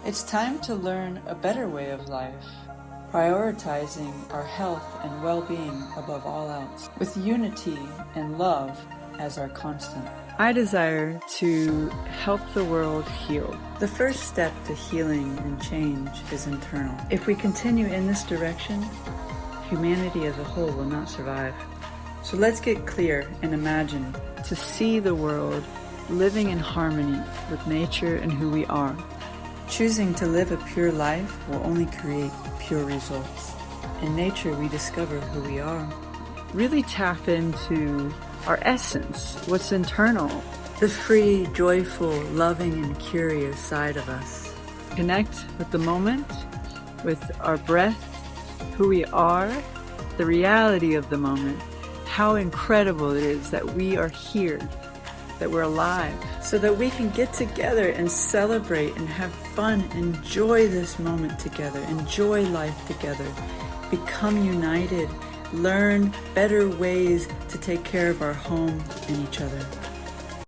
It's time to learn a better way of life, prioritizing our health and well-being above all else, with unity and love as our constant. I desire to help the world heal. The first step to healing and change is internal. If we continue in this direction, humanity as a whole will not survive. So let's get clear and imagine To see the world living in harmony with nature and who we are. choosing to live a pure life will only create pure results. In nature, we discover who we are. Really tap into our essence, what's internal. The free, joyful, loving, and curious side of us. Connect with the moment, with our breath, who we are, the reality of the moment, how incredible it is that we are here, that we're alive. So that we can get together and celebrate and have fun, enjoy this moment together, enjoy life together, become united, learn better ways to take care of our home and each other.